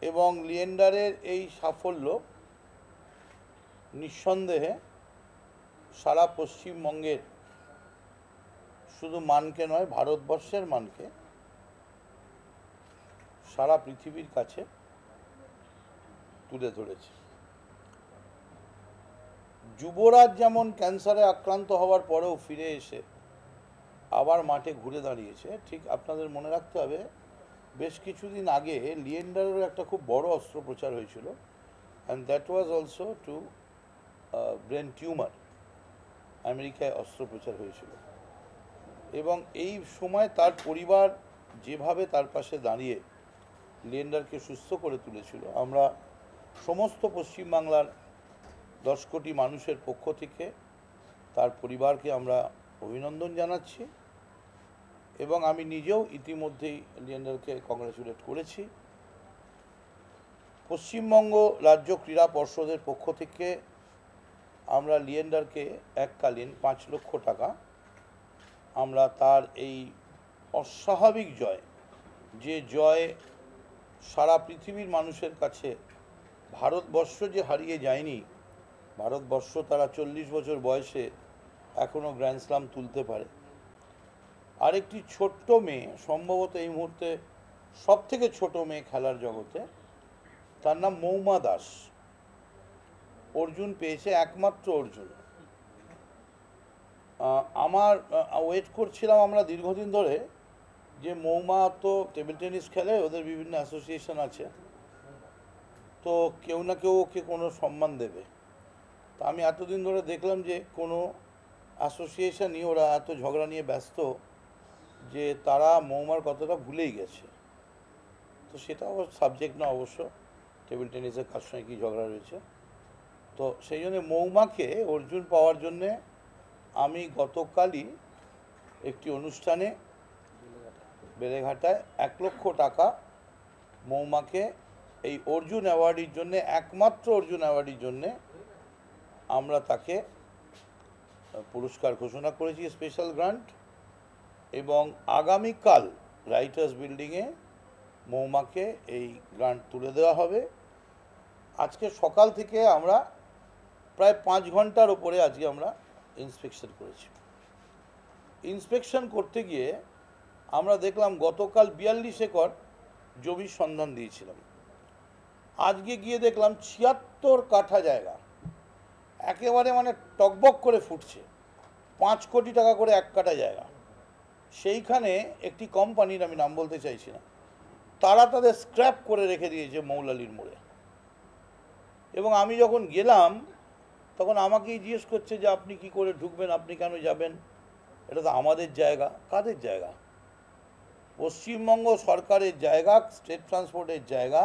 এবং লিয়েন্ডারের এই সাফল্য নিঃসন্দেহে সারা পশ্চিমবঙ্গের শুধু মানকে নয়, ভারতবর্ষের মানকে সারা পৃথিবীর কাছে তুলে ধরেছে। যুবরাজ যেমন ক্যান্সারে আক্রান্ত হওয়ার পরেও ফিরে এসে আবার মাঠে ঘুরে দাঁড়িয়েছে, ঠিক আপনাদের মনে রাখতে হবে বেশ কিছুদিন আগে লিয়েন্ডারের একটা খুব বড় অস্ত্রোপচার হয়েছিল, and that was also to brain tumour. আমেরিকায় অস্ত্রোপচার হয়েছিল এবং এই সময় তার পরিবার যেভাবে তার পাশে দাঁড়িয়ে লিয়েন্ডারকে সুস্থ করে তুলেছিল, আমরা সমস্ত পশ্চিমবাংলার 10 কোটি মানুষের পক্ষ থেকে তার পরিবারকে আমরা অভিনন্দন জানাচ্ছি এবং আমি নিজেও ইতিমধ্যেই লিয়েন্ডারকে কংগ্রাচুলেট করেছি। পশ্চিমবঙ্গ রাজ্য ক্রীড়া পর্ষদের পক্ষ থেকে আমরা লিয়েন্ডারকে এককালীন 5 লক্ষ টাকা আমরা তার এই অস্বাভাবিক জয়, যে জয় সারা পৃথিবীর মানুষের কাছে ভারতবর্ষ যে হারিয়ে যায়নি, ভারতবর্ষ তারা 40 বছর বয়সে এখনও গ্র্যান্ড স্লাম তুলতে পারে। আরেকটি ছোট্ট মেয়ে, সম্ভবত এই মুহূর্তে সবথেকে ছোট মেয়ে খেলার জগতে, তার নাম মৌমা দাস, অর্জুন পেয়েছে, একমাত্র অর্জুন। আমার ওয়েট করছিলাম আমরা দীর্ঘদিন ধরে যে মৌমা তো টেবিল টেনিস খেলে, ওদের বিভিন্ন অ্যাসোসিয়েশন আছে, তো কেউ না কেউ ওকে কোনো সম্মান দেবে। তা আমি এতদিন ধরে দেখলাম যে কোনো অ্যাসোসিয়েশনই ওরা এত ঝগড়া নিয়ে ব্যস্ত যে তারা মৌমার কথাটা ভুলেই গেছে। তো সেটাও সাবজেক্ট না অবশ্য, টেবিল টেনিসের কার সঙ্গে কী ঝগড়া রয়েছে। তো সেই জন্যে মৌমাকে অর্জুন পাওয়ার জন্যে আমি গতকালই একটি অনুষ্ঠানে বেলেঘাটায় 1 লক্ষ টাকা মৌমাকে এই অর্জুন অ্যাওয়ার্ডের জন্যে, একমাত্র অর্জুন অ্যাওয়ার্ডের জন্যে আমরা তাকে পুরস্কার ঘোষণা করেছি, স্পেশাল গ্রান্ট। এবং আগামীকাল রাইটার্স বিল্ডিংয়ে মৌমাকে এই গ্রান্ট তুলে দেওয়া হবে। আজকে সকাল থেকে আমরা প্রায় 5 ঘন্টার ওপরে আজকে আমরা ইন্সপেকশন করেছি। ইন্সপেকশন করতে গিয়ে আমরা দেখলাম গতকাল 42 একর জমির সন্ধান দিয়েছিলাম, আজকে গিয়ে দেখলাম 76 কাঠা জায়গা একেবারে মানে টকবক করে ফুটছে, 5 কোটি টাকা করে 1 কাঠা জায়গা। সেইখানে একটি কোম্পানির, আমি নাম বলতে চাইছি না, তারা তাদের স্ক্র্যাপ করে রেখে দিয়েছে মৌলালির মোড়ে। এবং আমি যখন গেলাম তখন আমাকেই জিজ্ঞেস করছে যে আপনি কি করে ঢুকবেন, আপনি কেন যাবেন, এটা তো আমাদের জায়গা। কাদের জায়গা? পশ্চিমবঙ্গ সরকারের জায়গা, স্টেট ট্রান্সপোর্টের জায়গা।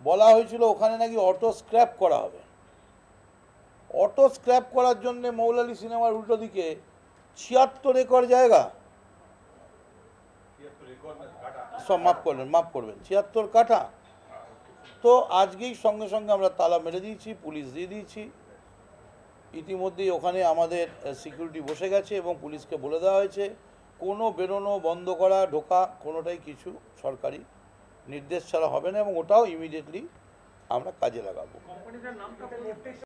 বলা হয়েছিল ওখানে নাকি অটো স্ক্র্যাপ করা হবে। অটো স্ক্র্যাপ করার জন্য মৌলালি সিনেমার উল্টো দিকে 76 একর জায়গা, সব মাফ করবেন 76 কাঠা। তো আজকেই সঙ্গে সঙ্গে আমরা তালা মেরে দিয়েছি, পুলিশ দিয়ে দিয়েছি। ইতিমধ্যেই ওখানে আমাদের সিকিউরিটি বসে গেছে এবং পুলিশকে বলে দেওয়া হয়েছে কোনো বেরোনো, বন্ধ করা, ঢোকা কোনোটাই কিছু সরকারি নির্দেশ ছাড়া হবে না এবং ওটাও ইমিডিয়েটলি আমরা কাজে লাগাবো।